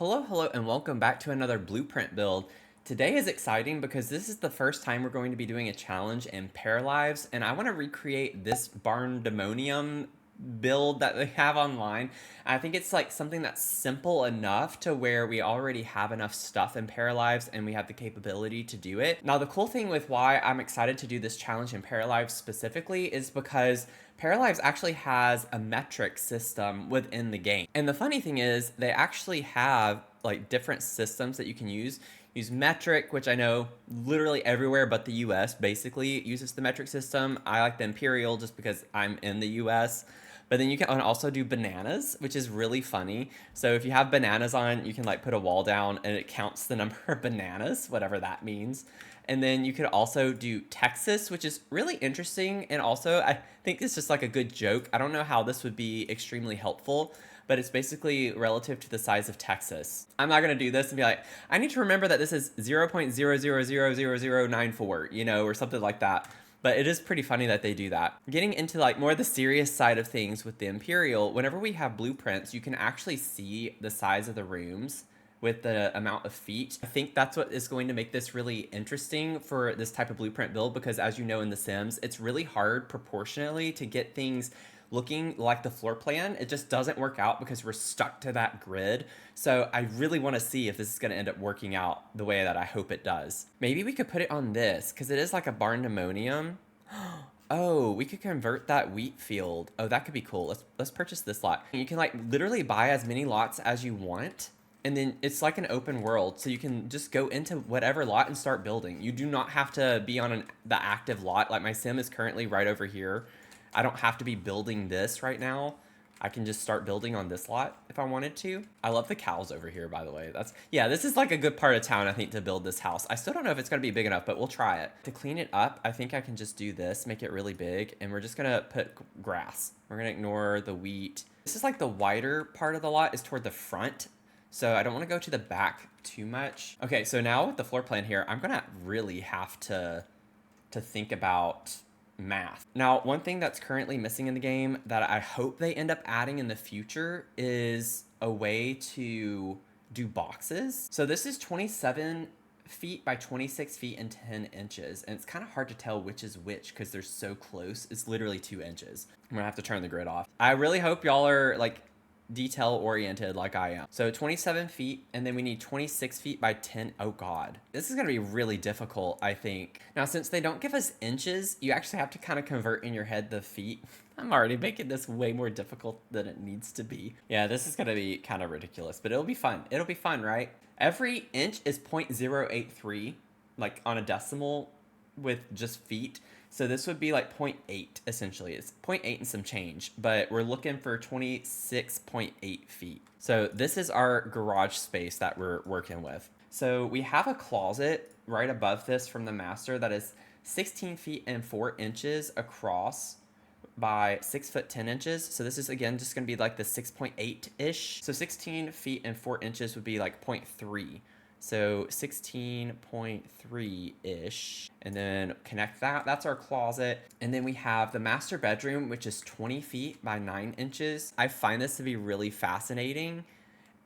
Hello, and welcome back to another blueprint build. Today is exciting because this is the first time we're going to be doing a challenge in Paralives, and I want to recreate this barndemonium build that they have online. I think it's like something that's simple enough to where we already have enough stuff in Paralives and we have the capability to do it. Now, the cool thing with why I'm excited to do this challenge in Paralives specifically is because Paralives actually has a metric system within the game. And the funny thing is they actually have like different systems that you can use. Use metric, which I know literally everywhere but the US basically uses the metric system. I like the imperial just because I'm in the US. But then you can also do bananas, which is really funny. So if you have bananas on, you can like put a wall down and it counts the number of bananas, whatever that means. And then you could also do Texas, which is really interesting. And also, I think it's just like a good joke. I don't know how this would be extremely helpful, but it's basically relative to the size of Texas. I'm not going to do this and be like, I need to remember that this is 0.00000094, or something like that. But it is pretty funny that they do that. Getting into like more of the serious side of things with the Imperial, whenever we have blueprints, you can actually see the size of the rooms with the amount of feet. I think that's what is going to make this really interesting for this type of blueprint build, because as you know in The Sims, it's really hard proportionally to get things looking like the floor plan. It just doesn't work out because we're stuck to that grid. So I really want to see if this is going to end up working out the way that I hope it does. Maybe we could put it on this because it is like a barndemonium. Oh, we could convert that wheat field. Oh, that could be cool. Let's purchase this lot. You can like literally buy as many lots as you want. And then it's like an open world, so you can just go into whatever lot and start building. You do not have to be on the active lot. Like my sim is currently right over here. I don't have to be building this right now. I can just start building on this lot if I wanted to. I love the cows over here, by the way. Yeah, this is like a good part of town, I think, to build this house. I still don't know if it's gonna be big enough, but we'll try it. To clean it up, I think I can just do this, make it really big, and we're just gonna put grass. We're gonna ignore the wheat. This is like the wider part of the lot is toward the front, so I don't want to go to the back too much. Okay, so now with the floor plan here, I'm gonna really have to think about math. Now, one thing that's currently missing in the game that I hope they end up adding in the future is a way to do boxes. So this is 27 feet by 26 feet and 10 inches. And it's kind of hard to tell which is which because they're so close. It's literally 2 inches. I'm gonna have to turn the grid off. I really hope y'all are like detail oriented like I am. So 27 feet, and then we need 26 feet by 10. Oh God, this is gonna be really difficult, I think. Now, since they don't give us inches, you actually have to kind of convert in your head the feet. I'm already making this way more difficult than it needs to be. Yeah, this is gonna be kind of ridiculous, but it'll be fun. It'll be fun, right? Every inch is 0.083, like on a decimal with just feet. So this would be like 0.8 essentially. It's 0.8 and some change, but we're looking for 26.8 feet. So this is our garage space that we're working with. So we have a closet right above this from the master that is 16 feet and 4 inches across by 6 foot 10 inches. So this is again just gonna be like the 6.8-ish. So 16 feet and 4 inches would be like 0.3. So 16.3-ish, and then connect that. That's our closet. And then we have the master bedroom, which is 20 feet by 9 inches. I find this to be really fascinating,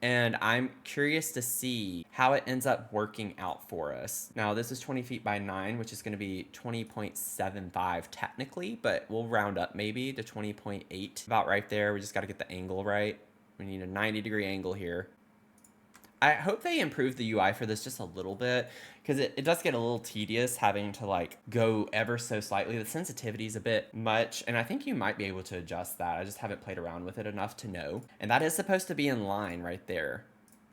and I'm curious to see how it ends up working out for us. Now, this is 20 feet by 9, which is going to be 20.75 technically, but we'll round up maybe to 20.8. About right there. We just got to get the angle right. We need a 90-degree angle here. I hope they improve the UI for this just a little bit, because it does get a little tedious having to like go ever so slightly. The sensitivity is a bit much, and I think you might be able to adjust that. I just haven't played around with it enough to know. And that is supposed to be in line right there.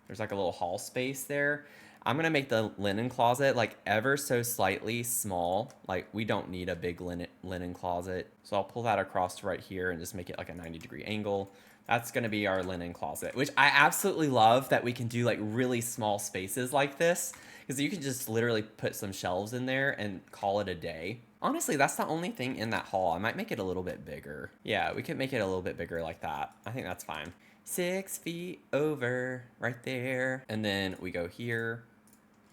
There's like a little hall space there. I'm going to make the linen closet like ever so slightly small. Like we don't need a big linen closet. So I'll pull that across to right here and just make it like a 90-degree angle. That's going to be our linen closet, which I absolutely love that we can do like really small spaces like this, because you can just literally put some shelves in there and call it a day. Honestly, that's the only thing in that hall. I might make it a little bit bigger. Yeah, we could make it a little bit bigger like that. I think that's fine. 6 feet over right there. And then we go here.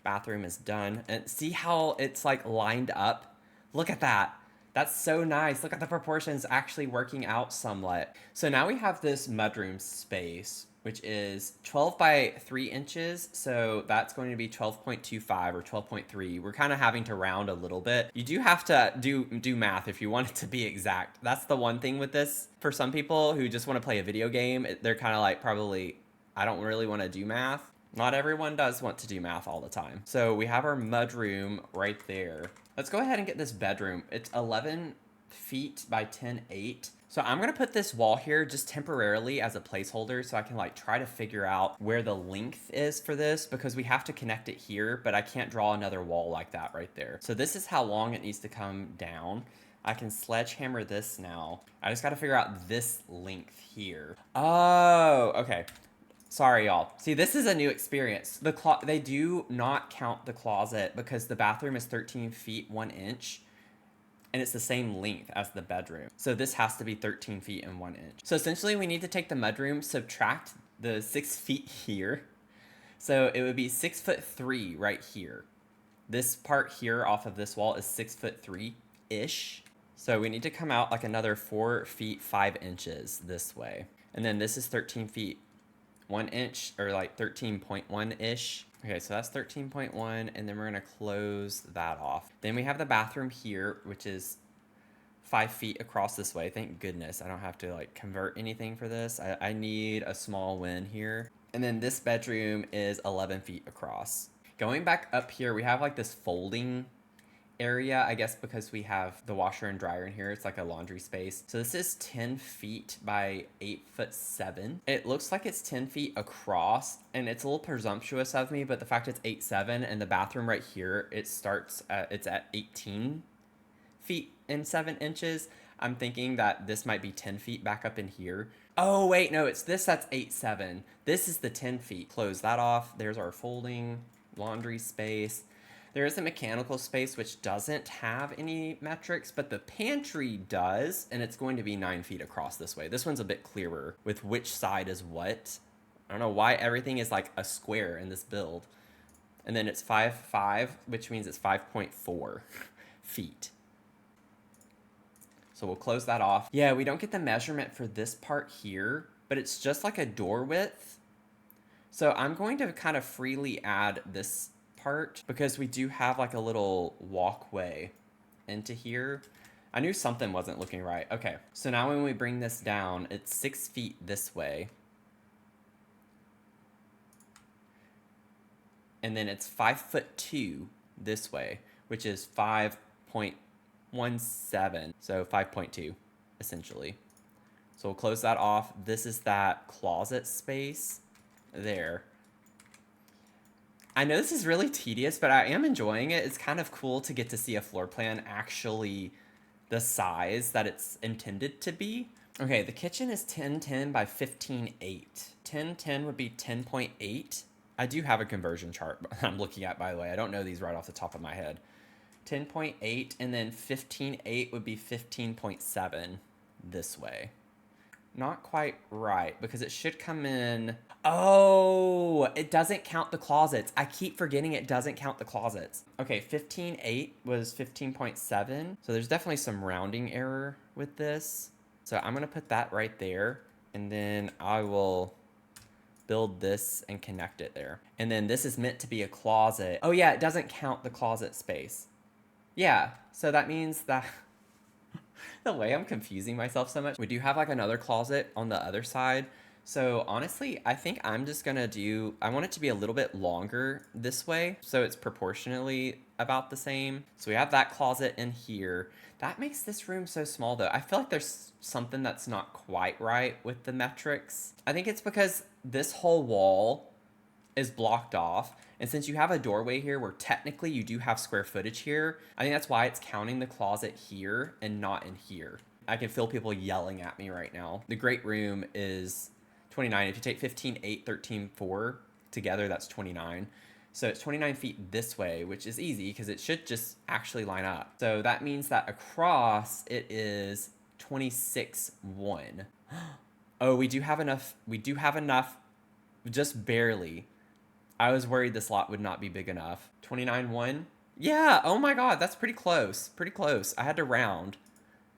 Bathroom is done. And see how it's like lined up? Look at that. That's so nice. Look at the proportions actually working out somewhat. So now we have this mudroom space, which is 12 by 3 inches. So that's going to be 12.25 or 12.3. We're kind of having to round a little bit. You do have to do math if you want it to be exact. That's the one thing with this. For some people who just want to play a video game, they're kind of like, probably, I don't really want to do math. Not everyone does want to do math all the time. So we have our mudroom right there. Let's go ahead and get this bedroom. It's 11 feet by 10.8. So I'm gonna put this wall here just temporarily as a placeholder so I can like try to figure out where the length is for this, because we have to connect it here, but I can't draw another wall like that right there. So this is how long it needs to come down. I can sledgehammer this now. I just gotta figure out this length here. Oh, okay. Sorry, y'all. See, this is a new experience. They do not count the closet because the bathroom is 13 feet 1 inch. And it's the same length as the bedroom. So this has to be 13 feet and 1 inch. So essentially we need to take the mudroom, subtract the 6 feet here. So it would be 6'3" right here. This part here off of this wall is 6'3"-ish. So we need to come out like another 4 feet 5 inches this way. And then this is 13 feet 1 inch, or like 13.1-ish. Okay, so that's 13.1, and then we're gonna close that off. Then we have the bathroom here, which is 5 feet across this way. Thank goodness I don't have to like convert anything for this. I need a small win here. And then this bedroom is 11 feet across. Going back up here, we have like this folding area, I guess because we have the washer and dryer in here. It's like a laundry space. So this is 10 feet by 8'7". It looks like it's 10 feet across, and it's a little presumptuous of me, but the fact it's 8'7", and the bathroom right here, it's at 18 feet and 7 inches. I'm thinking that this might be 10 feet back up in here. Oh wait, no, it's this that's 8'7". This is the 10 feet. Close that off. There's our folding laundry space. There is a mechanical space which doesn't have any metrics, but the pantry does, and it's going to be 9 feet across this way. This one's a bit clearer with which side is what. I don't know why everything is like a square in this build. And then it's 5'5", which means it's 5.4 feet. So we'll close that off. Yeah, we don't get the measurement for this part here, but it's just like a door width. So I'm going to kind of freely add this part because we do have like a little walkway into here. I knew something wasn't looking right. Okay, so now when we bring this down, it's 6 feet this way. And then it's 5'2" this way, which is 5.17. So 5.2 essentially. So we'll close that off. This is that closet space there. I know this is really tedious, but I am enjoying it. It's kind of cool to get to see a floor plan actually the size that it's intended to be. Okay, the kitchen is 1010 by 15.8. 1010 would be 10.8. I do have a conversion chart I'm looking at, by the way. I don't know these right off the top of my head. 10.8, and then 15.8 would be 15.7 this way. Not quite right, because it should come in... Oh, it doesn't count the closets. I keep forgetting it doesn't count the closets. Okay, 15.8 was 15.7. So there's definitely some rounding error with this. So I'm going to put that right there. And then I will build this and connect it there. And then this is meant to be a closet. Oh yeah, it doesn't count the closet space. Yeah, so that means that... the way I'm confusing myself so much. We do have like another closet on the other side. So honestly, I think I'm just gonna I want it to be a little bit longer this way, so it's proportionally about the same. So we have that closet in here. That makes this room so small though. I feel like there's something that's not quite right with the metrics. I think it's because this whole wall is blocked off. And since you have a doorway here where technically you do have square footage here, I think that's why it's counting the closet here and not in here. I can feel people yelling at me right now. The great room is 29. If you take 15.8, 13.4 together, that's 29. So it's 29 feet this way, which is easy because it should just actually line up. So that means that across it is 26.1. Oh, we do have enough. We do have enough, just barely. I was worried this lot would not be big enough. 29.1? Yeah, oh my god, that's pretty close. Pretty close. I had to round.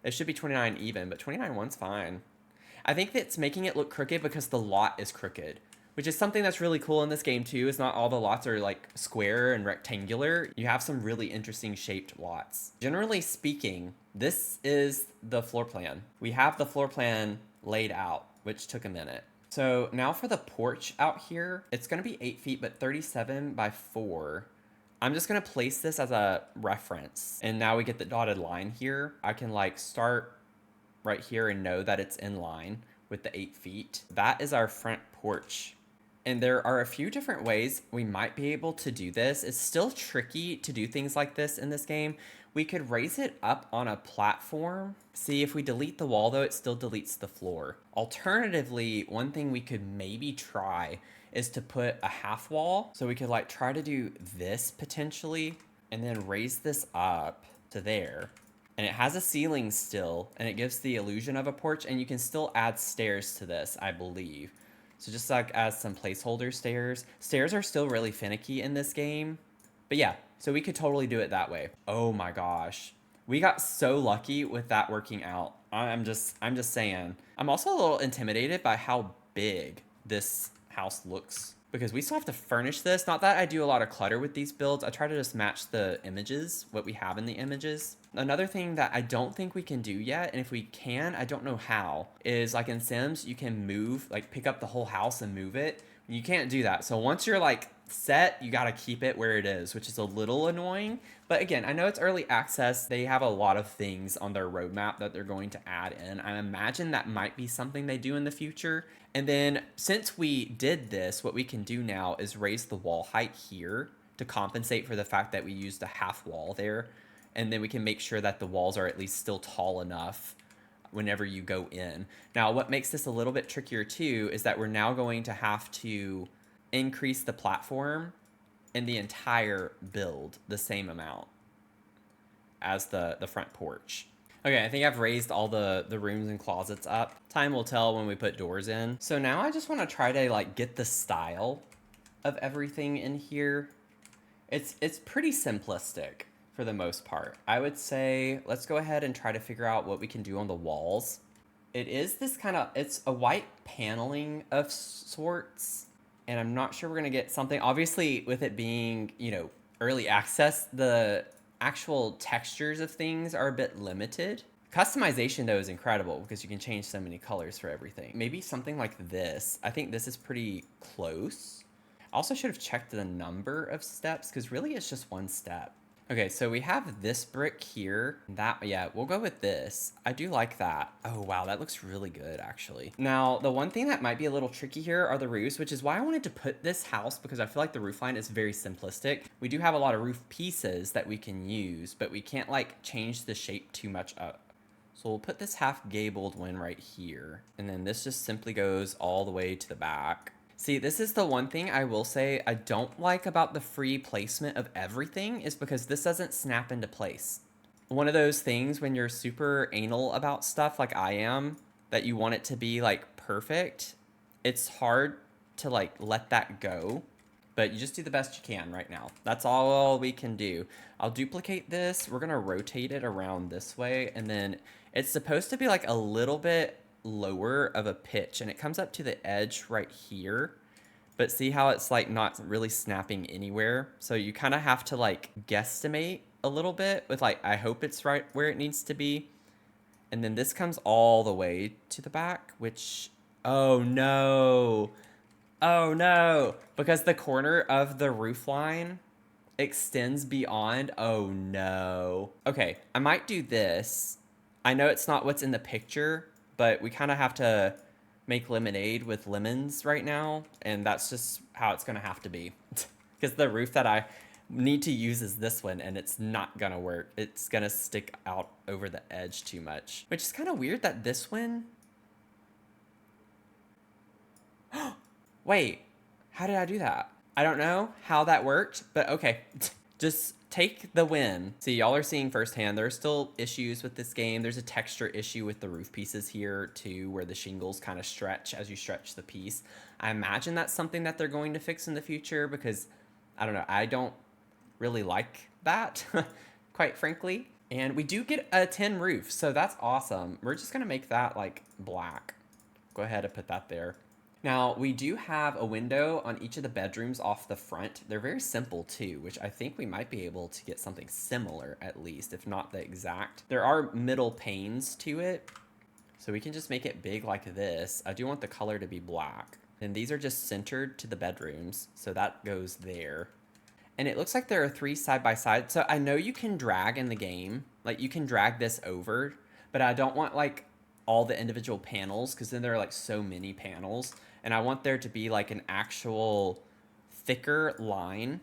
It should be 29 even, but 29.1's fine. I think that's making it look crooked because the lot is crooked, which is something that's really cool in this game too. Is not all the lots are like square and rectangular. You have some really interesting shaped lots. Generally speaking, this is the floor plan. We have the floor plan laid out, which took a minute. So now for the porch out here, it's gonna be 8 feet, but 37 by 4. I'm just gonna place this as a reference. And now we get the dotted line here. I can like start right here and know that it's in line with the 8 feet. That is our front porch. And there are a few different ways we might be able to do this. It's still tricky to do things like this in this game. We could raise it up on a platform. See, if we delete the wall though, it still deletes the floor. Alternatively, one thing we could maybe try is to put a half wall. So we could like try to do this potentially and then raise this up to there. And it has a ceiling still, and it gives the illusion of a porch, and you can still add stairs to this, I believe. So just like as some placeholder stairs. Stairs are still really finicky in this game. But yeah, so we could totally do it that way. Oh my gosh. We got so lucky with that working out. I'm just saying. I'm also a little intimidated by how big this house looks, because we still have to furnish this. Not that I do a lot of clutter with these builds. I try to just match the images, what we have in the images. Another thing that I don't think we can do yet, and if we can, I don't know how, is like in Sims, you can move, like pick up the whole house and move it. You can't do that. So once you're like set, you got to keep it where it is, which is a little annoying. But again, I know it's early access. They have a lot of things on their roadmap that they're going to add in. I imagine that might be something they do in the future. And then since we did this, what we can do now is raise the wall height here to compensate for the fact that we used a half wall there. And then we can make sure that the walls are at least still tall enough whenever you go in. Now, what makes this a little bit trickier too is that we're now going to have to increase the platform in the entire build the same amount as the front porch. Okay, I think I've raised all the rooms and closets up. Time will tell when we put doors in. So now I just want to try to like get the style of everything in here. It's pretty simplistic for the most part. I would say let's go ahead and try to figure out what we can do on the walls. It is this kind of, it's a white paneling of sorts, and I'm not sure we're gonna get something. Obviously, with it being, you know, early access, the actual textures of things are a bit limited. Customization though is incredible because you can change so many colors for everything. Maybe something like this. I think this is pretty close. I also should have checked the number of steps because really it's just one step. Okay, so we have this brick here. That, yeah, we'll go with this. I do like that. Oh, wow, that looks really good, actually. Now, the one thing that might be a little tricky here are the roofs, which is why I wanted to put this house, because I feel like the roof line is very simplistic. We do have a lot of roof pieces that we can use, but we can't, like, change the shape too much up. So we'll put this half gabled one right here. And then this just simply goes all the way to the back. See, this is the one thing I will say I don't like about the free placement of everything is because this doesn't snap into place. One of those things when you're super anal about stuff like I am, that you want it to be like perfect, it's hard to like let that go, but you just do the best you can right now. That's all we can do. I'll duplicate this. We're gonna rotate it around this way, and then it's supposed to be like a little bit lower of a pitch, and it comes up to the edge right here, but see how it's like not really snapping anywhere. So you kind of have to like guesstimate a little bit with like, I hope it's right where it needs to be. And then this comes all the way to the back, which, oh no, because the corner of the roof line extends beyond. Oh no. Okay, I might do this. I know it's not what's in the picture, but we kind of have to make lemonade with lemons right now, and that's just how it's gonna have to be. Because the roof that I need to use is this one, and it's not gonna work. It's gonna stick out over the edge too much, which is kind of weird that this one... Wait, how did I do that? I don't know how that worked, but okay. Just take the win. See, y'all are seeing firsthand, there's still issues with this game. There's a texture issue with the roof pieces here too, where the shingles kind of stretch as you stretch the piece. I imagine that's something that they're going to fix in the future because, I don't know, I don't really like that, quite frankly. And we do get a tin roof, so that's awesome. We're just gonna make that like black. go ahead and put that there. Now, we do have a window on each of the bedrooms off the front. They're very simple too, which I think we might be able to get something similar at least, if not the exact. There are middle panes to it, so we can just make it big like this. I do want the color to be black. And these are just centered to the bedrooms, so that goes there. And it looks like there are 3 side by side. So I know you can drag in the game, like you can drag this over, but I don't want like all the individual panels because then there are like so many panels. And I want there to be like an actual thicker line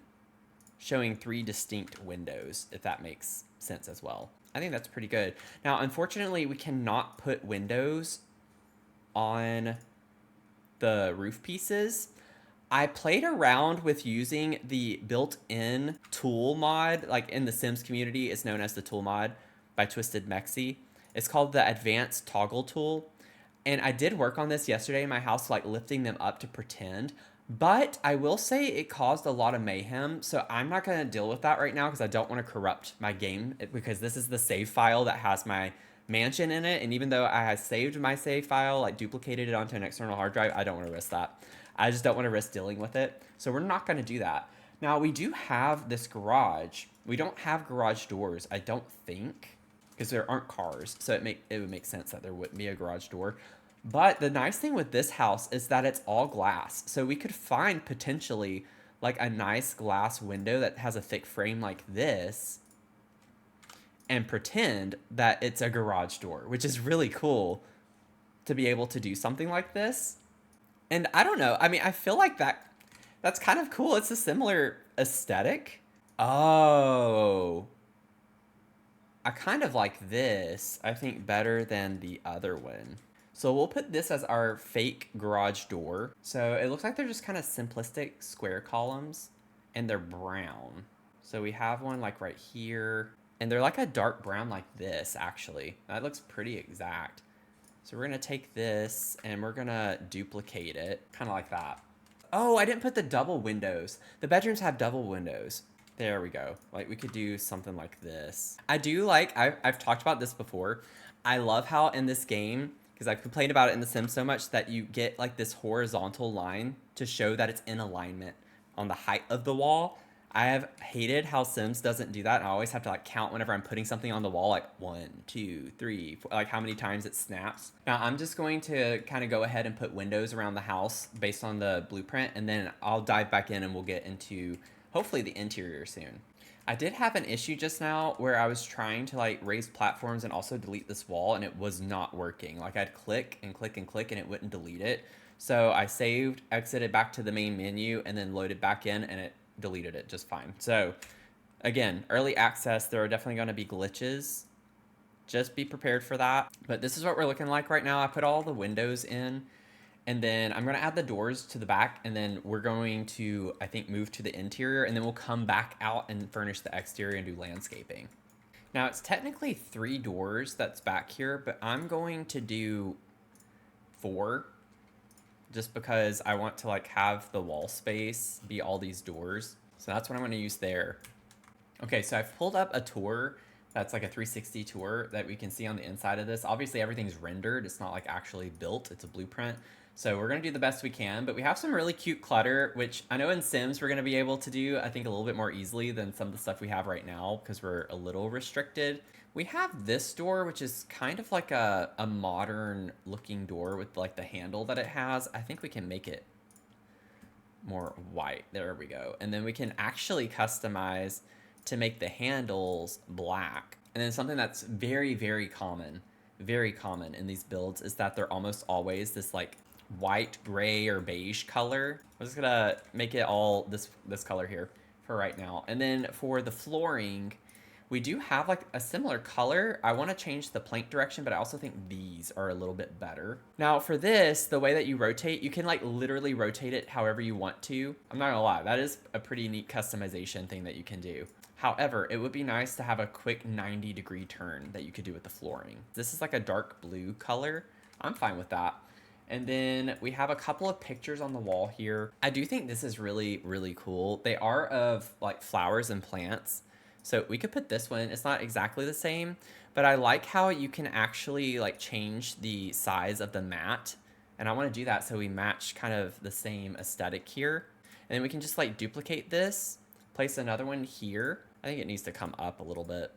showing 3 distinct windows, if that makes sense as well. I think that's pretty good. Now, unfortunately, we cannot put windows on the roof pieces. I played around with using the built-in tool mod, like in the Sims community, it's known as the tool mod by Twisted Mexi. It's called the Advanced Toggle Tool. And I did work on this yesterday in my house, like lifting them up to pretend. But I will say it caused a lot of mayhem, so I'm not going to deal with that right now because I don't want to corrupt my game, because this is the save file that has my mansion in it, and even though I have saved my save file, like duplicated it onto an external hard drive, I don't want to risk that. I just don't want to risk dealing with it, so we're not going to do that. Now, we do have this garage. We don't have garage doors, I don't think, because there aren't cars, so it would make sense that there wouldn't be a garage door. But the nice thing with this house is that it's all glass. So we could find potentially like a nice glass window that has a thick frame like this and pretend that it's a garage door, which is really cool to be able to do something like this. And I don't know. I mean, I feel like that's kind of cool. It's a similar aesthetic. Oh, I kind of like this, I think, better than the other one. So we'll put this as our fake garage door. So it looks like they're just kind of simplistic square columns, and they're brown. So we have one like right here, and they're like a dark brown like this, actually. That looks pretty exact. So we're gonna take this and we're gonna duplicate it, kind of like that. Oh, I didn't put the double windows. The bedrooms have double windows. There we go. Like we could do something like this. I do like, I've talked about this before. I love how in this game, because I've complained about it in The Sims so much, that you get like this horizontal line to show that it's in alignment on the height of the wall. I have hated how Sims doesn't do that. I always have to like count whenever I'm putting something on the wall, like 1, 2, 3, 4, like how many times it snaps. Now I'm just going to kind of go ahead and put windows around the house based on the blueprint, and then I'll dive back in and we'll get into hopefully the interior soon. I did have an issue just now where I was trying to like raise platforms and also delete this wall, and it was not working. Like I'd click and click and click and it wouldn't delete it. So I saved, exited back to the main menu, and then loaded back in, and it deleted it just fine. So again, early access, there are definitely going to be glitches. Just be prepared for that. But this is what we're looking like right now. I put all the windows in, and then I'm going to add the doors to the back, and then we're going to, I think, move to the interior, and then we'll come back out and furnish the exterior and do landscaping. Now, it's technically 3 doors that's back here, but I'm going to do 4, just because I want to like have the wall space be all these doors. So that's what I'm going to use there. Okay, so I've pulled up a tour that's like a 360 tour that we can see on the inside of this. Obviously, everything's rendered. It's not like actually built. It's a blueprint. So we're going to do the best we can, but we have some really cute clutter, which I know in Sims we're going to be able to do, I think, a little bit more easily than some of the stuff we have right now because we're a little restricted. We have this door, which is kind of like a modern looking door with like the handle that it has. I think we can make it more white. There we go. And then we can actually customize to make the handles black. And then something that's very, very common in these builds is that they're almost always this like white, gray, or beige color. I'm just gonna make it all this color here for right now. And then for the flooring, we do have like a similar color. I want to change the plank direction, but I also think these are a little bit better. Now for this, the way that you rotate, you can like literally rotate it however you want to. I'm not gonna lie, that is a pretty neat customization thing that you can do. However, it would be nice to have a quick 90-degree turn that you could do with the flooring. This is like a dark blue color. I'm fine with that. And then we have a couple of pictures on the wall here. I do think this is really, really cool. They are of like flowers and plants. So we could put this one. It's not exactly the same, but I like how you can actually like change the size of the mat And I want to do that so we match kind of the same aesthetic here. And then we can just like duplicate this, place another one here. I think it needs to come up a little bit.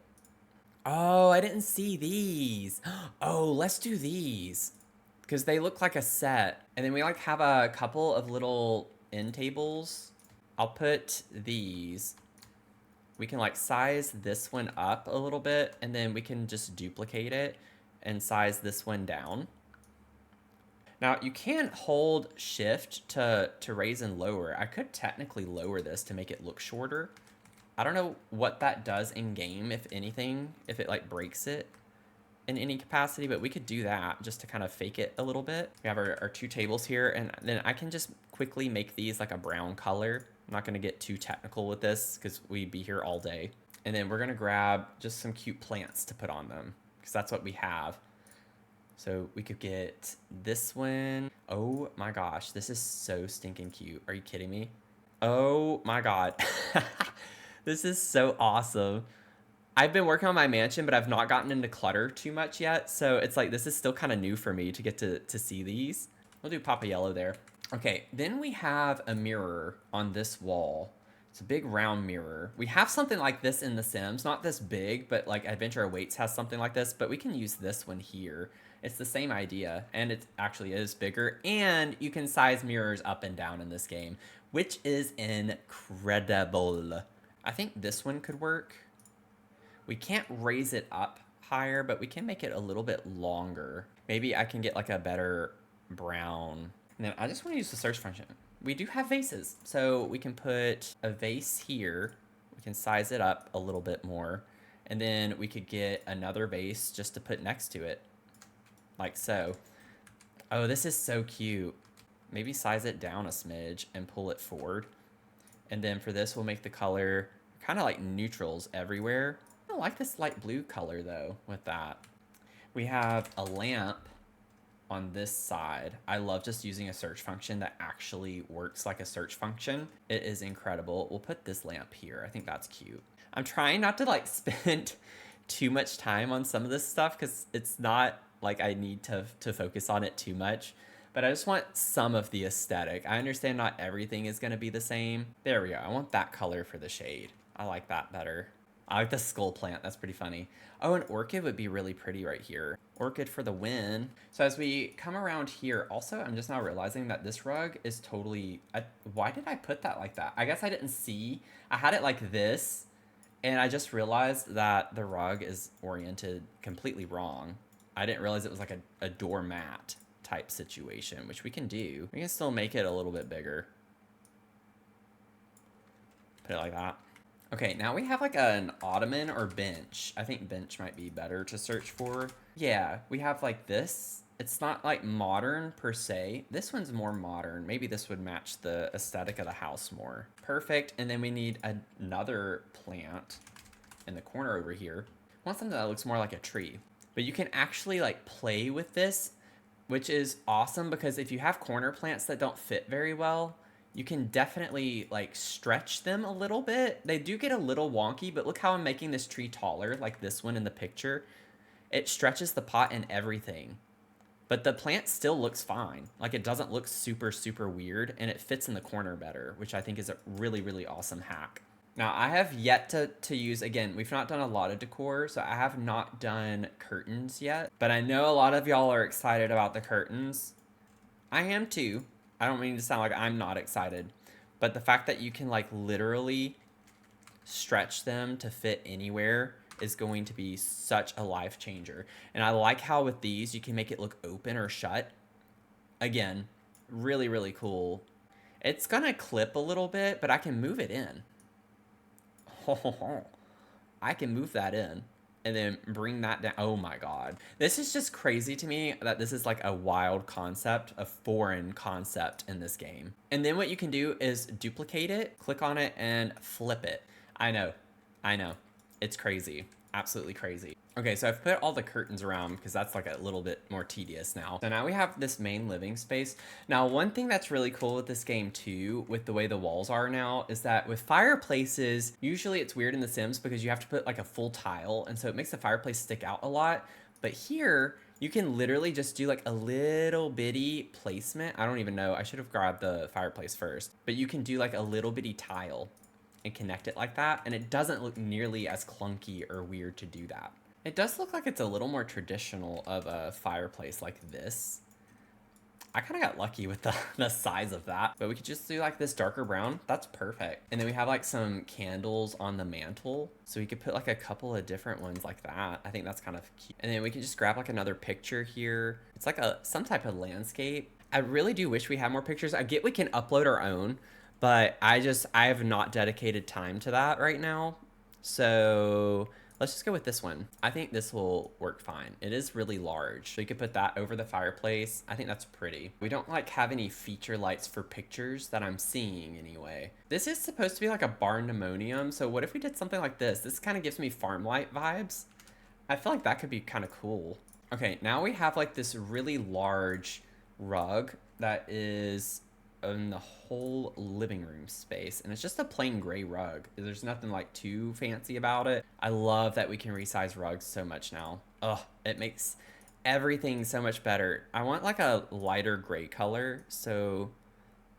Oh, I didn't see these. Oh, let's do these because they look like a set. And then we like have a couple of little end tables. I'll put these. We can like size this one up a little bit, and then we can just duplicate it and size this one down. Now you can hold shift to raise and lower. I could technically lower this to make it look shorter. I don't know what that does in game, if anything, if it like breaks it in any capacity, but we could do that just to kind of fake it a little bit. We have our two tables here, and then I can just quickly make these like a brown color. I'm not gonna get too technical with this because we'd be here all day. And then we're gonna grab just some cute plants to put on them because that's what we have. So we could get this one. Oh my gosh, this is so stinking cute. Are you kidding me? Oh my God. This is so awesome. I've been working on my mansion, but I've not gotten into clutter too much yet. So it's like, this is still kind of new for me to get to see these. We'll do pop a yellow there. Okay, then we have a mirror on this wall. It's a big round mirror. We have something like this in The Sims, not this big, but like Adventure Awaits has something like this, but we can use this one here. It's the same idea, and it actually is bigger, and you can size mirrors up and down in this game, which is incredible. I think this one could work. We can't raise it up higher, but we can make it a little bit longer. Maybe I can get like a better brown. And then I just want to use the search function. We do have vases, so we can put a vase here. We can size it up a little bit more. And then we could get another vase just to put next to it, like so. Oh, this is so cute. Maybe size it down a smidge and pull it forward. And then for this, we'll make the color kind of like neutrals everywhere. I like this light blue color though with that. We have a lamp on this side. I love just using a search function that actually works like a search function. It is incredible. We'll put this lamp here. I think that's cute. I'm trying not to like spend too much time on some of this stuff because it's not like I need to focus on it too much. But I just want some of the aesthetic. I understand not everything is going to be the same. There we go. I want that color for the shade. I like that better. I like the skull plant. That's pretty funny. Oh, an orchid would be really pretty right here. Orchid for the win. So as we come around here, also, I'm just now realizing that this rug is totally... why did I put that like that? I guess I didn't see. I had it like this, and I just realized that the rug is oriented completely wrong. I didn't realize it was like a doormat type situation, which we can do. We can still make it a little bit bigger. Put it like that. Okay, now we have like an ottoman or bench. I think bench might be better to search for. Yeah, we have like this. It's not like modern per se. This one's more modern. Maybe this would match the aesthetic of the house more. Perfect. And then we need another plant in the corner over here. I want something that looks more like a tree. But you can actually like play with this, which is awesome because if you have corner plants that don't fit very well, you can definitely like stretch them a little bit. They do get a little wonky, but look how I'm making this tree taller, like this one in the picture. It stretches the pot and everything, but the plant still looks fine. Like it doesn't look super, super weird, and it fits in the corner better, which I think is a really, really awesome hack. Now I have yet to use, again, we've not done a lot of decor, so I have not done curtains yet, but I know a lot of y'all are excited about the curtains. I am too. I don't mean to sound like I'm not excited, but the fact that you can like literally stretch them to fit anywhere is going to be such a life changer. And I like how with these, you can make it look open or shut. Again, really, really cool. It's gonna clip a little bit, but I can move it in. I can move that in and then bring that down. Oh my God. This is just crazy to me that this is like a wild concept, a foreign concept in this game. And then what you can do is duplicate it, click on it, and flip it. I know. It's crazy. Absolutely crazy. Okay, so I've put all the curtains around because that's like a little bit more tedious now. So now we have this main living space. Now, one thing that's really cool with this game too, with the way the walls are now, is that with fireplaces, usually it's weird in The Sims because you have to put like a full tile, and so it makes the fireplace stick out a lot. But here, You can literally just do like a little bitty placement. I don't even know. I should have grabbed the fireplace first. But you can do like a little bitty tile and connect it like that. And it doesn't look nearly as clunky or weird to do that. It does look like it's a little more traditional of a fireplace like this. I kind of got lucky with the size of that, but we could just do like this darker brown. That's perfect. And then we have like some candles on the mantle. So we could put like a couple of different ones like that. I think that's kind of cute. And then we can just grab like another picture here. It's like some type of landscape. I really do wish we had more pictures. I get we can upload our own, but I have not dedicated time to that right now. So let's just go with this one. I think this will work fine. It is really large. So you could put that over the fireplace. I think that's pretty. We don't like have any feature lights for pictures that I'm seeing anyway. This is supposed to be like a barndominium. So what if we did something like this? This kind of gives me farm light vibes. I feel like that could be kind of cool. Okay, now we have like this really large rug that is in the whole living room space, and it's just a plain gray rug. There's nothing like too fancy about it. I love that we can resize rugs so much now. Ugh, it makes everything so much better. I want like a lighter gray color, so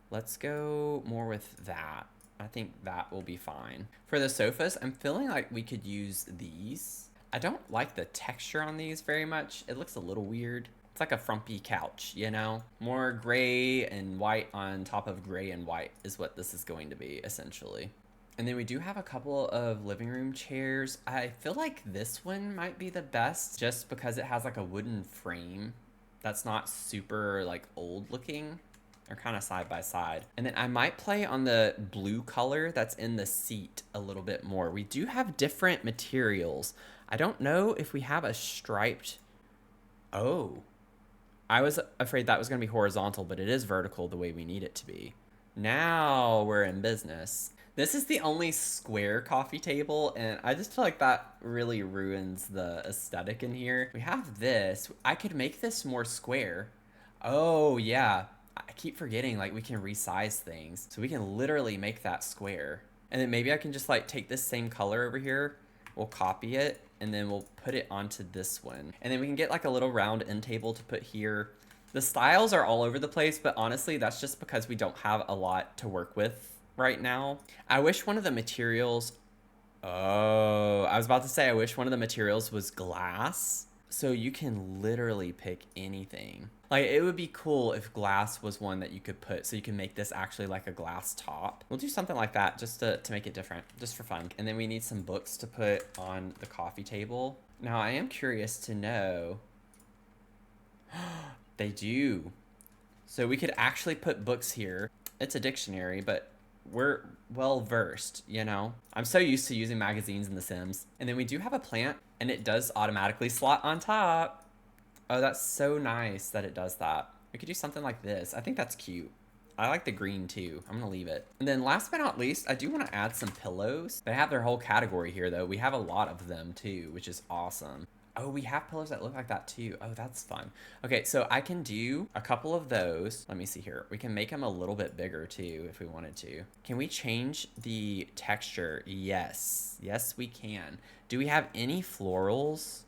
let's go more with that. I think that will be fine. For the sofas, I'm feeling like we could use these. I don't like the texture on these very much. It looks a little weird. It's like a frumpy couch, you know? More gray and white on top of gray and white is what this is going to be, essentially. And then we do have a couple of living room chairs. I feel like this one might be the best just because it has like a wooden frame that's not super like old looking. They're kind of side by side. And then I might play on the blue color that's in the seat a little bit more. We do have different materials. I don't know if we have a striped... Oh. I was afraid that was going to be horizontal, but it is vertical the way we need it to be. Now we're in business. This is the only square coffee table, and I just feel like that really ruins the aesthetic in here. We have this. I could make this more square. Oh, yeah. I keep forgetting, like, we can resize things. So we can literally make that square. And then maybe I can just, like, take this same color over here. We'll copy it, and then we'll put it onto this one. And then we can get like a little round end table to put here. The styles are all over the place, but honestly, that's just because we don't have a lot to work with right now. I wish one of the materials... Oh, I was about to say, I wish one of the materials was glass. So you can literally pick anything. Like, it would be cool if glass was one that you could put, so you can make this actually like a glass top. We'll do something like that just to make it different, just for fun. And then we need some books to put on the coffee table. Now, I am curious to know... They do. So we could actually put books here. It's a dictionary, but we're well versed, you know? I'm so used to using magazines in The Sims. And then we do have a plant, and it does automatically slot on top. Oh, that's so nice that it does that. We could do something like this. I think that's cute. I like the green too. I'm gonna leave it. And then last but not least, I do want to add some pillows. They have their whole category here though. We have a lot of them too, which is awesome. Oh, we have pillows that look like that too. Oh, that's fun. Okay, so I can do a couple of those. Let me see here. We can make them a little bit bigger too if we wanted to. Can we change the texture? Yes. Yes, we can. Do we have any florals?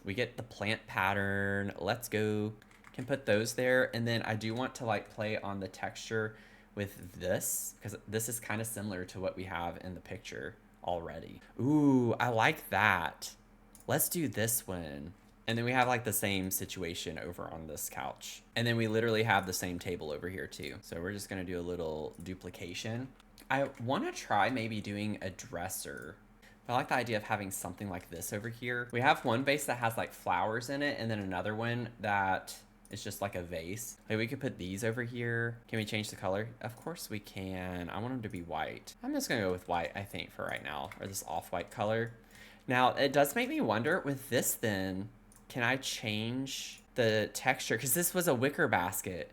We get the plant pattern. Let's go. Can put those there. And then I do want to like play on the texture with this because this is kind of similar to what we have in the picture already. Ooh, I like that. Let's do this one. And then we have like the same situation over on this couch. And then we literally have the same table over here too. So we're just gonna do a little duplication. I wanna try maybe doing a dresser. I like the idea of having something like this over here. We have one vase that has like flowers in it and then another one that is just like a vase. Like we could put these over here. Can we change the color? Of course we can. I want them to be white. I'm just gonna go with white, I think, for right now, or this off-white color. Now, it does make me wonder with this then, can I change the texture? Because this was a wicker basket.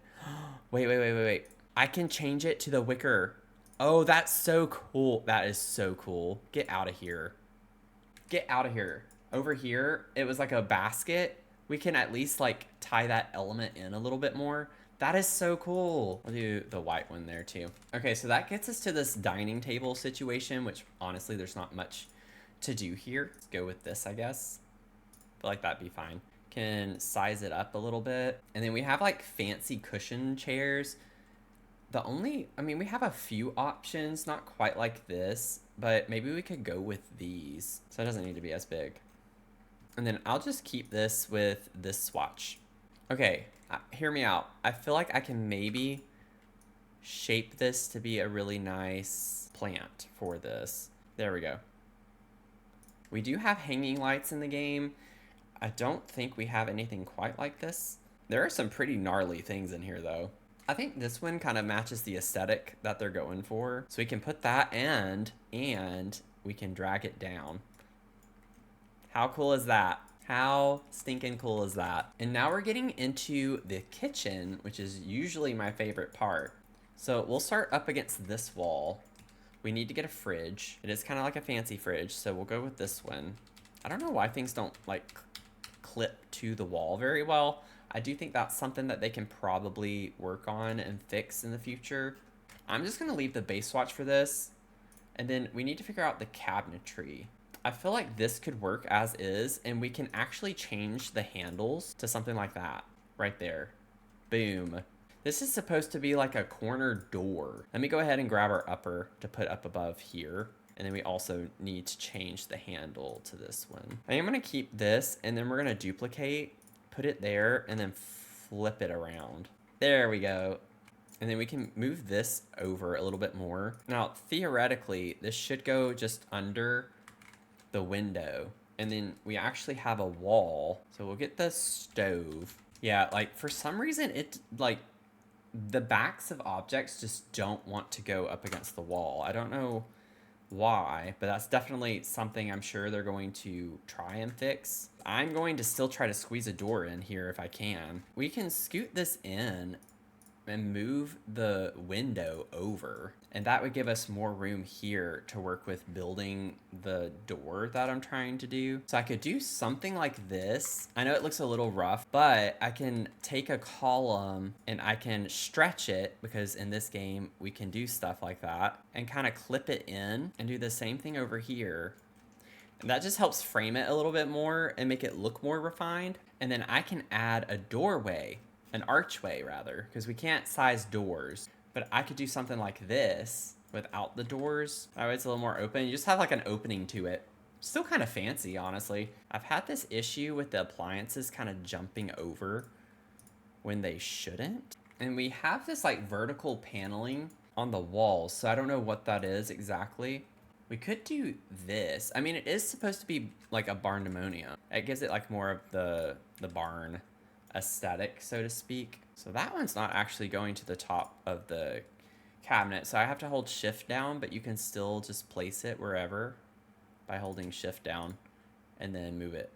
Wait. I can change it to the wicker. Oh, that's so cool. That is so cool. Get out of here. Get out of here. Over here, it was like a basket. We can at least like tie that element in a little bit more. That is so cool. We'll do the white one there too. Okay, so that gets us to this dining table situation, which honestly, there's not much to do here. Let's go with this, I guess. feel like that'd be fine. Can size it up a little bit. And then we have like fancy cushion chairs. I mean, we have a few options, not quite like this, but maybe we could go with these. So it doesn't need to be as big. And then I'll just keep this with this swatch. Okay, hear me out. I feel like I can maybe shape this to be a really nice plant for this. There we go. We do have hanging lights in the game. I don't think we have anything quite like this. There are some pretty gnarly things in here though. I think this one kind of matches the aesthetic that they're going for. So we can put that and we can drag it down. How cool is that? How stinking cool is that? And now we're getting into the kitchen, which is usually my favorite part. So we'll start up against this wall. We need to get a fridge. It is kind of like a fancy fridge, so we'll go with this one. I don't know why things don't like clip to the wall very well. I do think that's something that they can probably work on and fix in the future. I'm just gonna leave the base swatch for this. And then we need to figure out the cabinetry. I feel like this could work as is, and we can actually change the handles to something like that right there. Boom. This is supposed to be like a corner door. Let me go ahead and grab our upper to put up above here. And then we also need to change the handle to this one. I am gonna keep this, and then we're gonna duplicate, put it there, and then flip it around. There we go. And then we can move this over a little bit more. Now, theoretically, this should go just under the window. And then we actually have a wall. So we'll get the stove. Yeah, like for some reason, the backs of objects just don't want to go up against the wall. I don't know why, but that's definitely something I'm sure they're going to try and fix. I'm going to still try to squeeze a door in here if I can. We can scoot this in and move the window over, and that would give us more room here to work with building the door that I'm trying to do. So I could do something like this. I know it looks a little rough, but I can take a column and I can stretch it, because in this game we can do stuff like that, and kind of clip it in and do the same thing over here. And that just helps frame it a little bit more and make it look more refined. And then I can add a doorway, an archway rather, because we can't size doors, but I could do something like this without the doors. That way it's a little more open. You just have like an opening to it. Still kind of fancy, honestly. I've had this issue with the appliances kind of jumping over when they shouldn't. And we have this like vertical paneling on the walls, so I don't know what that is exactly. We could do this. I mean, it is supposed to be like a barndominium. It gives it like more of the barn aesthetic, so to speak. So that one's not actually going to the top of the cabinet, so I have to hold shift down, but you can still just place it wherever by holding shift down and then move it.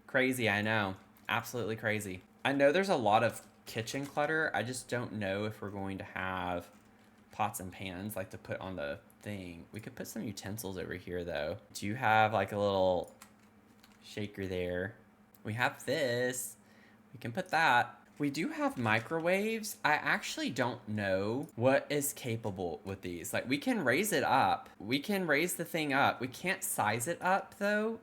Crazy, I know. Absolutely crazy. I know there's a lot of kitchen clutter. I just don't know if we're going to have pots and pans like to put on the thing. We could put some utensils over here though. Do you have like a little shaker there? We have this. We can put that. We do have microwaves. I actually don't know what is capable with these. Like, we can raise it up. We can raise the thing up. We can't size it up though.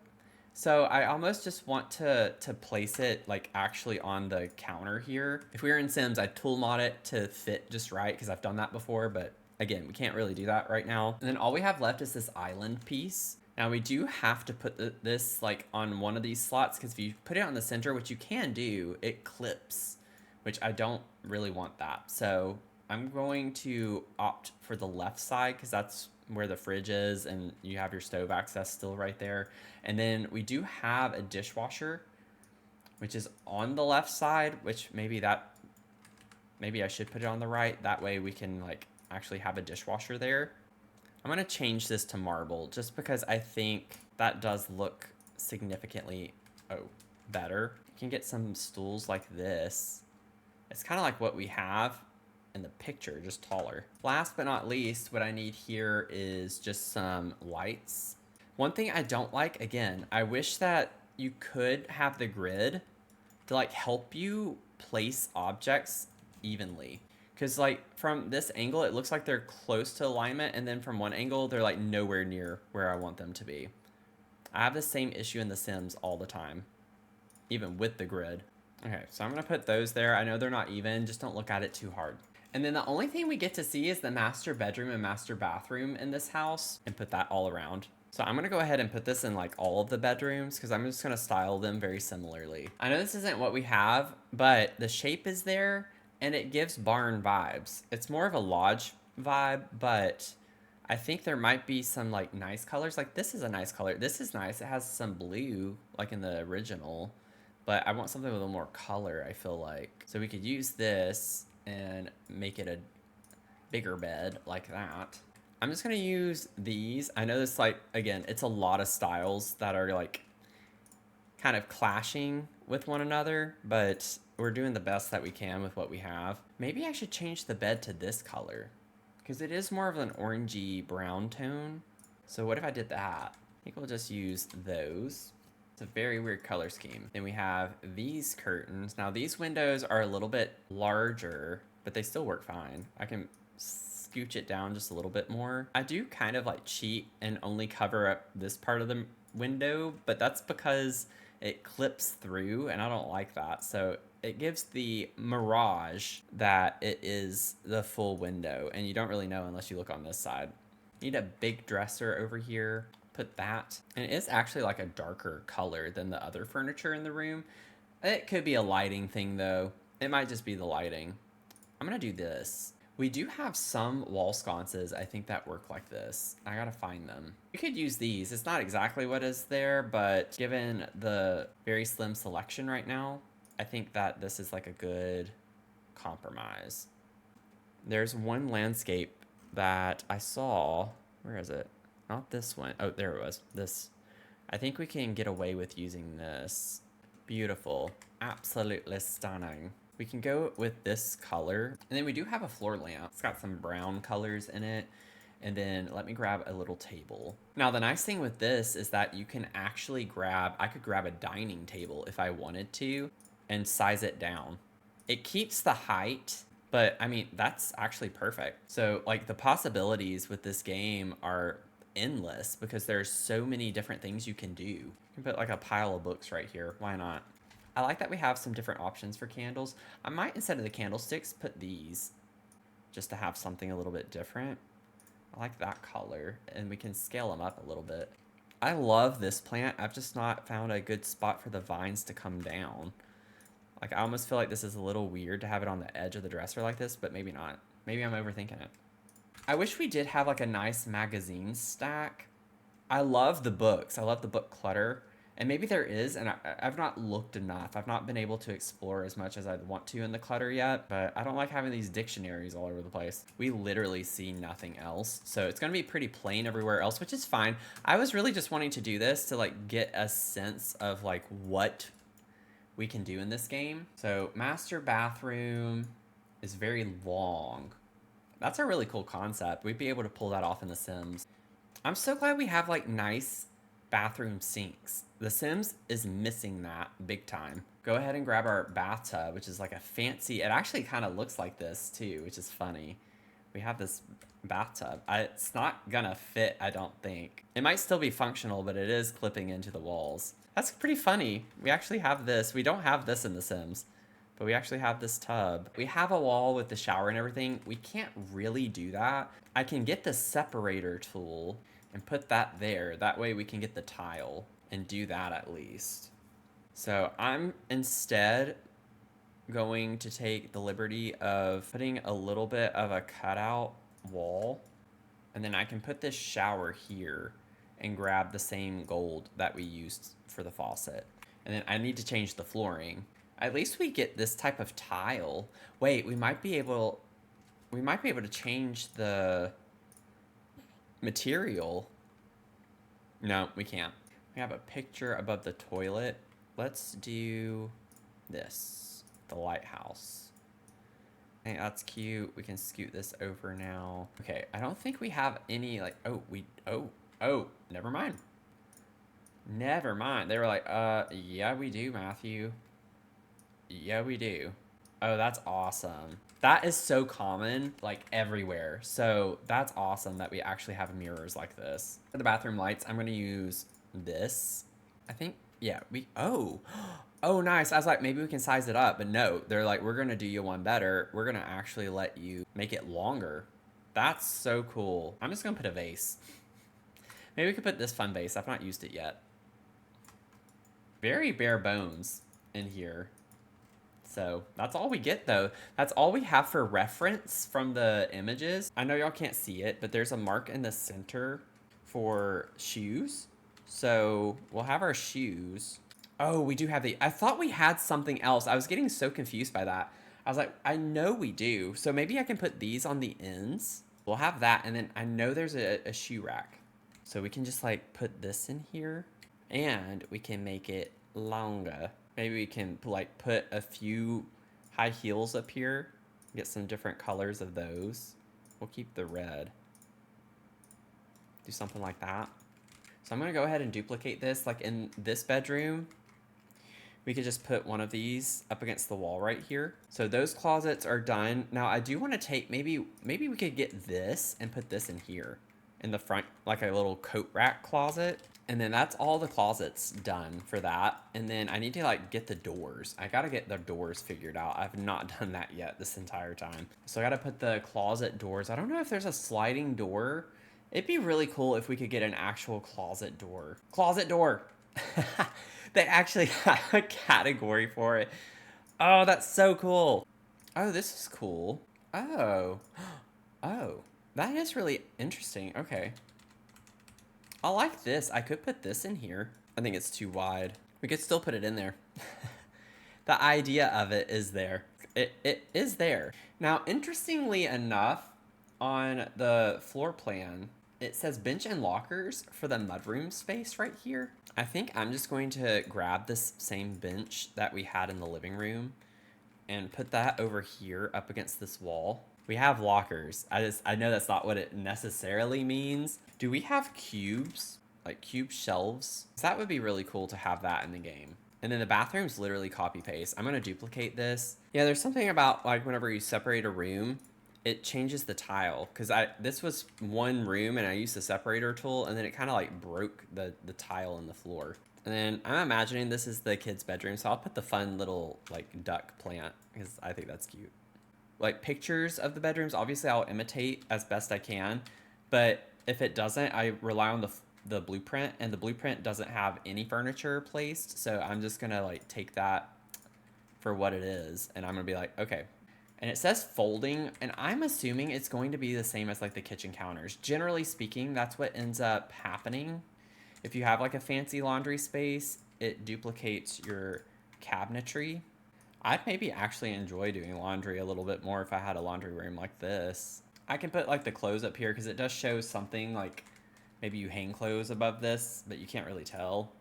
So I almost just want to place it like actually on the counter here. If we were in Sims, I'd tool mod it to fit just right, because I've done that before, but again, we can't really do that right now. And then all we have left is this island piece. Now we do have to put this like on one of these slots, because if you put it on the center, which you can do, it clips, which I don't really want that. So I'm going to opt for the left side, because that's where the fridge is and you have your stove access still right there. And then we do have a dishwasher, which is on the left side, which maybe I should put it on the right. That way we can like actually have a dishwasher there. I'm going to change this to marble just because I think that does look significantly better. You can get some stools like this. It's kind of like what we have in the picture, just taller. Last but not least, what I need here is just some lights. One thing I don't like, again, I wish that you could have the grid to like help you place objects evenly. Because like from this angle, it looks like they're close to alignment, and then from one angle, they're like nowhere near where I want them to be. I have the same issue in The Sims all the time. even with the grid. Okay, so I'm gonna put those there. I know they're not even, just don't look at it too hard. And then the only thing we get to see is the master bedroom and master bathroom in this house, and put that all around. So I'm gonna go ahead and put this in like all of the bedrooms because I'm just gonna style them very similarly. I know this isn't what we have, but the shape is there and it gives barn vibes. It's more of a lodge vibe, but I think there might be some like nice colors. Like this is a nice color. This is nice. It has some blue like in the original, but I want something with a little more color, I feel like. So we could use this and make it a bigger bed like that. I'm just gonna use these. I know this, like, again, it's a lot of styles that are like kind of clashing with one another, but we're doing the best that we can with what we have. Maybe I should change the bed to this color because it is more of an orangey brown tone. So what if I did that? I think we'll just use those. It's a very weird color scheme. Then we have these curtains. Now these windows are a little bit larger, but they still work fine. I can scooch it down just a little bit more. I do kind of like cheat and only cover up this part of the window, but that's because it clips through and I don't like that. So it gives the mirage that it is the full window, and you don't really know unless you look on this side. You need a big dresser over here. Put that. And it is actually like a darker color than the other furniture in the room. It could be a lighting thing though. It might just be the lighting. I'm gonna do this. We do have some wall sconces, I think, that work like this. I gotta find them. You could use these. It's not exactly what is there, but given the very slim selection right now, I think that this is like a good compromise. There's one landscape that I saw. Where is it? Not this one. Oh, there it was. This. I think we can get away with using this. Beautiful. Absolutely stunning. We can go with this color. And then we do have a floor lamp. It's got some brown colors in it. And then let me grab a little table. Now, the nice thing with this is that you can actually grab, I could grab a dining table if I wanted to and size it down. It keeps the height, but I mean, that's actually perfect. So like the possibilities with this game are endless because there's so many different things you can do. You can put like a pile of books right here. Why not? I like that we have some different options for candles. I might, instead of the candlesticks, put these just to have something a little bit different. I like that color, and we can scale them up a little bit. I love this plant. I've just not found a good spot for the vines to come down. Like, I almost feel like this is a little weird to have it on the edge of the dresser like this, but maybe not. Maybe I'm overthinking it. I wish we did have like a nice magazine stack. I love the books. I love the book clutter. And maybe there is, and I've not looked enough. I've not been able to explore as much as I'd want to in the clutter yet, but I don't like having these dictionaries all over the place. We literally see nothing else. So it's gonna be pretty plain everywhere else, which is fine. I was really just wanting to do this to like get a sense of like what we can do in this game. So master bathroom is very long. That's a really cool concept. We'd be able to pull that off in The Sims. I'm so glad we have like nice bathroom sinks. The Sims is missing that big time. Go ahead and grab our bathtub, which is like a fancy, it actually kind of looks like this too, which is funny. We have this bathtub. It's not gonna fit, I don't think. It might still be functional, but it is clipping into the walls. That's pretty funny. We actually have this. We don't have this in The Sims, but we actually have this tub. We have a wall with the shower and everything. We can't really do that. I can get the separator tool and put that there. That way we can get the tile and do that at least. So I'm instead going to take the liberty of putting a little bit of a cutout wall, and then I can put this shower here and grab the same gold that we used for the faucet. And then I need to change the flooring. At least we get this type of tile. Wait, we might be able to change the material. No, we can't. We have a picture above the toilet. Let's do this, the lighthouse. I think that's cute. We can scoot this over now. Okay, I don't think we have any like, oh, never mind. Never mind. They were like, yeah, we do, Matthew. Yeah, we do. Oh, that's awesome. That is so common, like everywhere. So that's awesome that we actually have mirrors like this. For the bathroom lights, I'm gonna use this. I think Yeah, oh, nice. I was like, maybe we can size it up, but no, they're like, we're gonna do you one better. We're gonna actually let you make it longer. That's so cool. I'm just gonna put a vase. Maybe we could put this fun vase. I've not used it yet. Very bare bones in here. So that's all we get though. That's all we have for reference from the images. I know y'all can't see it, but there's a mark in the center for shoes. So we'll have our shoes. Oh, we do have I thought we had something else. I was getting so confused by that. I was like, I know we do. So maybe I can put these on the ends. We'll have that. And then I know there's a shoe rack. So we can just like put this in here and we can make it longer. Maybe we can like put a few high heels up here. Get some different colors of those. We'll keep the red. Do something like that. So I'm gonna go ahead and duplicate this. Like in this bedroom, we could just put one of these up against the wall right here. So those closets are done. Now I do want to take, maybe we could get this and put this in here in the front, like a little coat rack closet. And then that's all the closets done for that. And then I need to like get the doors. I gotta get the doors figured out. I've not done that yet this entire time. So I gotta put the closet doors. I don't know if there's a sliding door. It'd be really cool if we could get an actual closet door. Closet door! They actually have a category for it. Oh, that's so cool. Oh, this is cool. Oh. Oh. That is really interesting. Okay. I like this. I could put this in here. I think it's too wide. We could still put it in there. The idea of it is there. It is there. Now, interestingly enough, on the floor plan, it says bench and lockers for the mudroom space right here. I think I'm just going to grab this same bench that we had in the living room and put that over here up against this wall. We have lockers. I know that's not what it necessarily means. Do we have cubes? Like cube shelves? That would be really cool to have that in the game. And then the bathroom's literally copy paste. I'm gonna duplicate this. Yeah, there's something about like whenever you separate a room, it changes the tile. Cause this was one room and I used the separator tool and then it kind of like broke the tile in the floor. And then I'm imagining this is the kid's bedroom. So I'll put the fun little like duck plant because I think that's cute. Like pictures of the bedrooms, obviously I'll imitate as best I can. But if it doesn't, I rely on the blueprint, and the blueprint doesn't have any furniture placed. So I'm just gonna like take that for what it is. And I'm gonna be like, okay. And it says folding, and I'm assuming it's going to be the same as like the kitchen counters. Generally speaking, that's what ends up happening. If you have like a fancy laundry space, it duplicates your cabinetry. I'd maybe actually enjoy doing laundry a little bit more if I had a laundry room like this. I can put like the clothes up here because it does show something like maybe you hang clothes above this, but you can't really tell.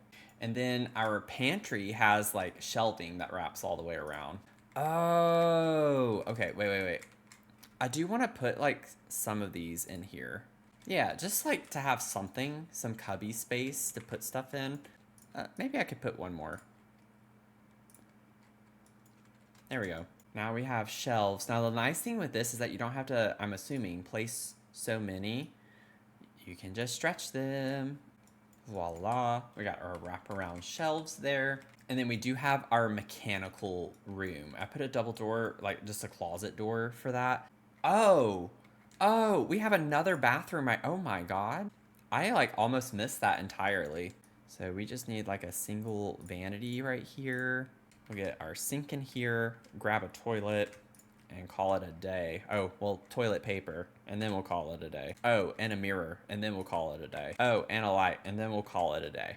And then our pantry has like shelving that wraps all the way around. Oh, okay, wait. I do want to put like some of these in here. Yeah, just like to have something, some cubby space to put stuff in. Maybe I could put one more. There we go. Now we have shelves. Now the nice thing with this is that you don't have to, I'm assuming, place so many. You can just stretch them. Voila. We got our wraparound shelves there. And then we do have our mechanical room. I put a double door, like just a closet door for that. Oh, we have another bathroom. Oh my God. I like almost missed that entirely. So we just need like a single vanity right here. We'll get our sink in here, grab a toilet, and call it a day. Oh, well, toilet paper, and then we'll call it a day. Oh, and a mirror, and then we'll call it a day. Oh, and a light, and then we'll call it a day.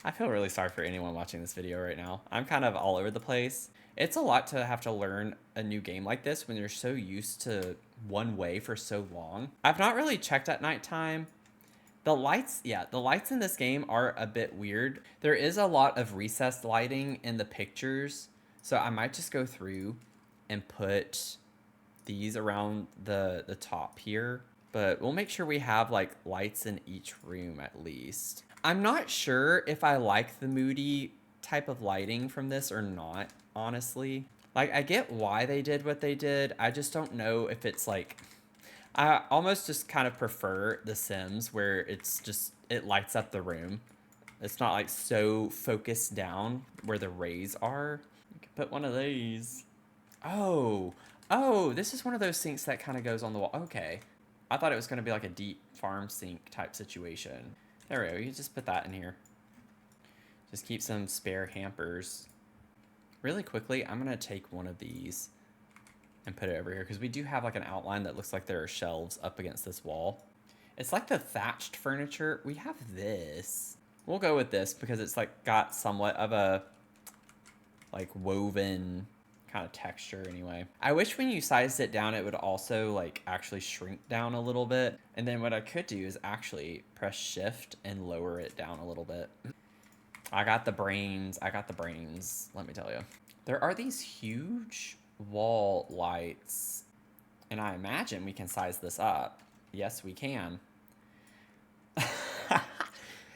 I feel really sorry for anyone watching this video right now. I'm kind of all over the place. It's a lot to have to learn a new game like this when you're so used to one way for so long. I've not really checked at nighttime. The lights in this game are a bit weird. There is a lot of recessed lighting in the pictures, so I might just go through and put these around the top here. But we'll make sure we have like lights in each room at least. I'm not sure if I like the moody type of lighting from this or not, honestly. Like, I get why they did what they did. I just don't know if it's like... I almost just kind of prefer The Sims where it's just, it lights up the room. It's not like so focused down where the rays are. You can put one of these. Oh, oh, this is one of those sinks that kind of goes on the wall. Okay. I thought it was going to be like a deep farm sink type situation. There we go. You can just put that in here. Just keep some spare hampers. Really quickly, I'm going to take one of these and put it over here because we do have like an outline that looks like there are shelves up against this wall. It's like the thatched furniture. We have this. We'll go with this because it's like got somewhat of a like woven kind of texture anyway. I wish when you sized it down, it would also like actually shrink down a little bit. And then what I could do is actually press shift and lower it down a little bit. I got the brains. I got the brains. Let me tell you. There are these huge wall lights, and I imagine we can size this up. Yes, we can.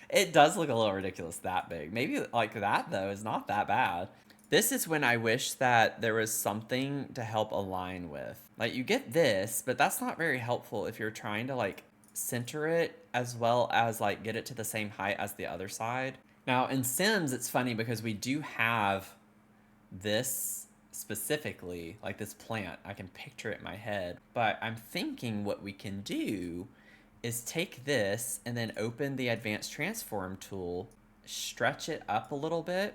It does look a little ridiculous that big. Maybe like that, though, is not that bad. This is when I wish that there was something to help align with. Like, you get this, but that's not very helpful if you're trying to, like, center it as well as, like, get it to the same height as the other side. Now, in Sims, it's funny because we do have this specifically, like this plant. I can picture it in my head. But I'm thinking what we can do is take this and then open the advanced transform tool, stretch it up a little bit,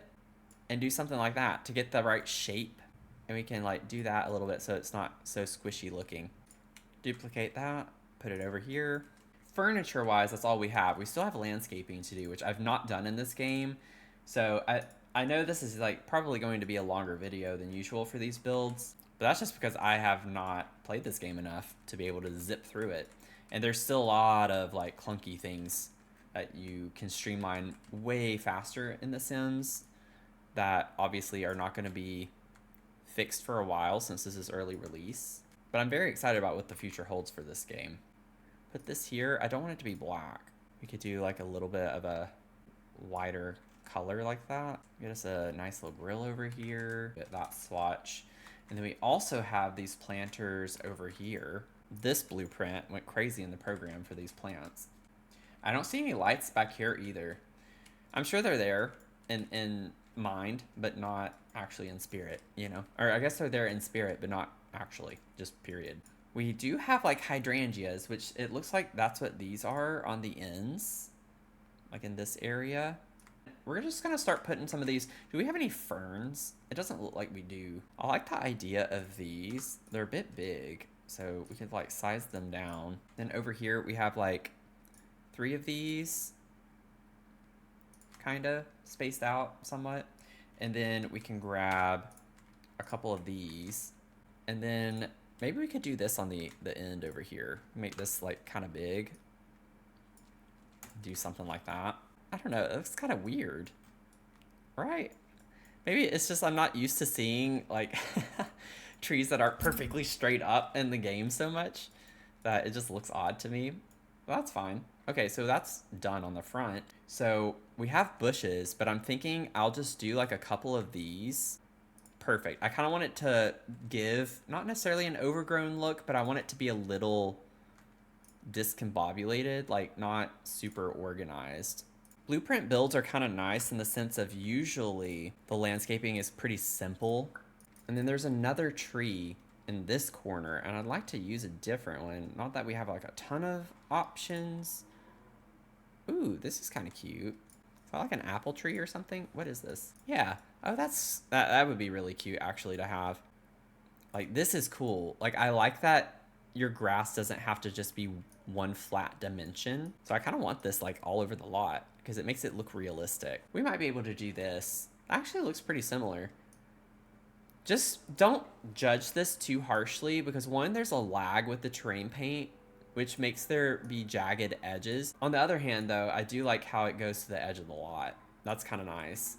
and do something like that to get the right shape. And we can like do that a little bit so it's not so squishy looking. Duplicate that, put it over here. Furniture wise, that's all we have. We still have landscaping to do, which I've not done in this game. So I know this is like probably going to be a longer video than usual for these builds, but that's just because I have not played this game enough to be able to zip through it. And there's still a lot of like clunky things that you can streamline way faster in The Sims that obviously are not going to be fixed for a while since this is early release. But I'm very excited about what the future holds for this game. Put this here. I don't want it to be black. We could do like a little bit of a wider color like that. Get us a nice little grill over here. Get that swatch. And then we also have these planters over here. This blueprint went crazy in the program for these plants. I don't see any lights back here either. I'm sure they're there in mind, but not actually in spirit, you know? Or I guess they're there in spirit, but not actually, just period. We do have like hydrangeas, which it looks like that's what these are on the ends, like in this area. We're just gonna start putting some of these. Do we have any ferns? It doesn't look like we do. I like the idea of these. They're a bit big, so we could like size them down. Then over here we have like 3 of these, kind of spaced out somewhat. And then we can grab a couple of these. And then maybe we could do this on the end over here. Make this like kind of big. Do something like that. I don't know. It looks kind of weird. Right? Maybe it's just I'm not used to seeing like trees that aren't perfectly straight up in the game so much that it just looks odd to me. But that's fine. Okay, so that's done on the front. So we have bushes, but I'm thinking I'll just do like a couple of these. Perfect. I kind of want it to give not necessarily an overgrown look, but I want it to be a little discombobulated, like not super organized. Blueprint builds are kind of nice in the sense of usually the landscaping is pretty simple. And then there's another tree in this corner, and I'd like to use a different one. Not that we have like a ton of options. Ooh, this is kind of cute. Is that like an apple tree or something? What is this? Yeah. Oh, that would be really cute actually to have. Like, this is cool. Like, I like that your grass doesn't have to just be one flat dimension. So I kind of want this like all over the lot because it makes it look realistic. We might be able to do this. Actually, it looks pretty similar. Just don't judge this too harshly because one, there's a lag with the terrain paint, which makes there be jagged edges. On the other hand, though, I do like how it goes to the edge of the lot. That's kind of nice.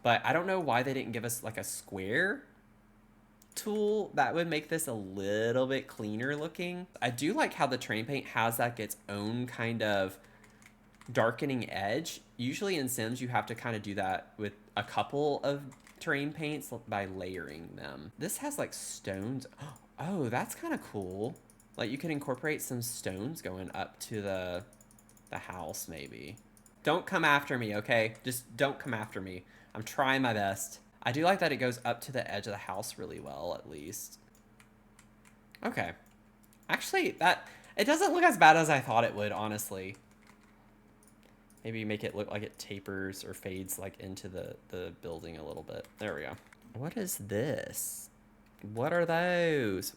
But I don't know why they didn't give us like a square tool. That would make this a little bit cleaner looking. I do like how the terrain paint has like its own kind of darkening edge. Usually in Sims, you have to kind of do that with a couple of terrain paints by layering them. This has like stones. Oh, that's kind of cool. Like you can incorporate some stones going up to the house maybe. Don't come after me, okay? Just don't come after me. I'm trying my best. I do like that it goes up to the edge of the house really well, at least. Okay. Actually, it doesn't look as bad as I thought it would, honestly. Maybe make it look like it tapers or fades like into the building a little bit. There we go. What is this? What are those?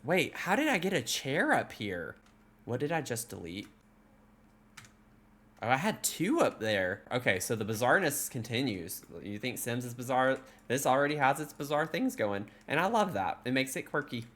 Wait, how did I get a chair up here? What did I just delete? Oh, I had 2 up there. Okay, so the bizarreness continues. You think Sims is bizarre? This already has its bizarre things going, and I love that. It makes it quirky.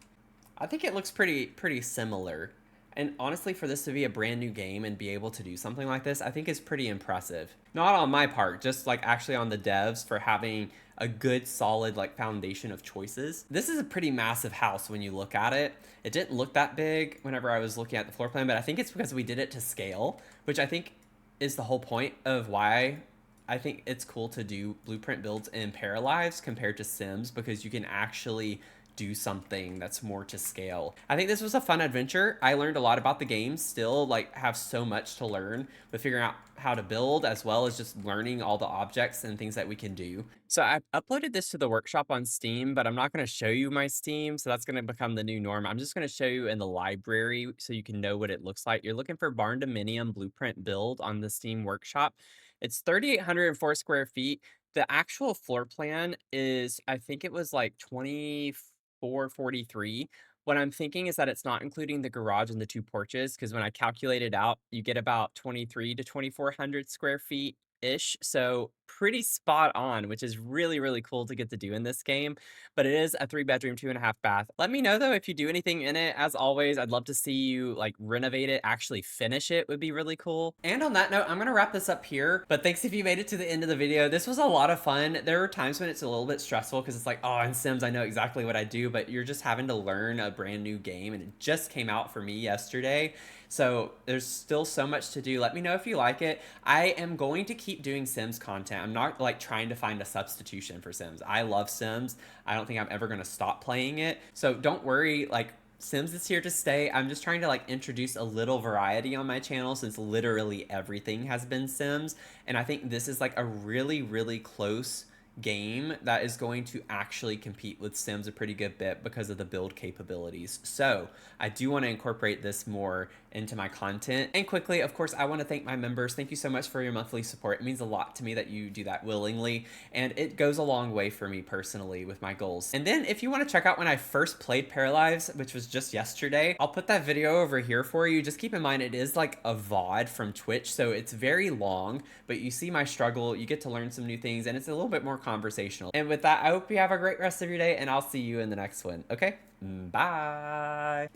I think it looks pretty similar. And honestly, for this to be a brand new game and be able to do something like this, I think is pretty impressive. Not on my part, just like actually on the devs for having a good solid like foundation of choices. This is a pretty massive house when you look at it. It didn't look that big whenever I was looking at the floor plan, but I think it's because we did it to scale, which I think is the whole point of why I think it's cool to do blueprint builds in Paralives compared to Sims, because you can actually do something that's more to scale. I think this was a fun adventure. I learned a lot about the game, still like have so much to learn with figuring out how to build, as well as just learning all the objects and things that we can do. So I uploaded this to the workshop on Steam, but I'm not going to show you my Steam, so that's going to become the new norm. I'm just going to show you in the library so you can know what it looks like. You're looking for Barn Dominium Blueprint Build on the Steam workshop. It's 3,804 square feet. The actual floor plan is, I think it was like 2443. What I'm thinking is that it's not including the garage and the 2 porches, because when I calculate it out, you get about 23 to 2400 square feet ish. So pretty spot on, which is really cool to get to do in this game. But it is a 3-bedroom, 2.5 bath. Let me know though if you do anything in it. As always, I'd love to see you like renovate it, actually finish it would be really cool. And on that note, I'm gonna wrap this up here. But thanks if you made it to the end of the video. This was a lot of fun. There were times when it's a little bit stressful because it's like, oh, in Sims I know exactly what I do, but you're just having to learn a brand new game, and it just came out for me yesterday. So there's still so much to do. Let me know if you like it. I am going to keep doing Sims content. I'm not like trying to find a substitution for Sims. I love Sims. I don't think I'm ever going to stop playing it. So don't worry, like Sims is here to stay. I'm just trying to like introduce a little variety on my channel, since literally everything has been Sims. And I think this is like a really close game that is going to actually compete with Sims a pretty good bit because of the build capabilities. So I do want to incorporate this more into my content. And quickly, of course, I want to thank my members. Thank you so much for your monthly support. It means a lot to me that you do that willingly, and it goes a long way for me personally with my goals. And then if you want to check out when I first played Paralives, which was just yesterday, I'll put that video over here for you. Just keep in mind it is like a VOD from Twitch, so it's very long, but you see my struggle, you get to learn some new things, and it's a little bit more conversational. And with that, I hope you have a great rest of your day, and I'll see you in the next one. Okay, bye.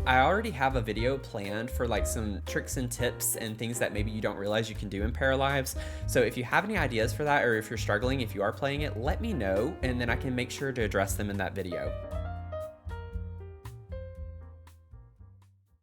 I already have a video planned for like some tricks and tips and things that maybe you don't realize you can do in Paralives. So if you have any ideas for that, or if you're struggling, if you are playing it, let me know, and then I can make sure to address them in that video.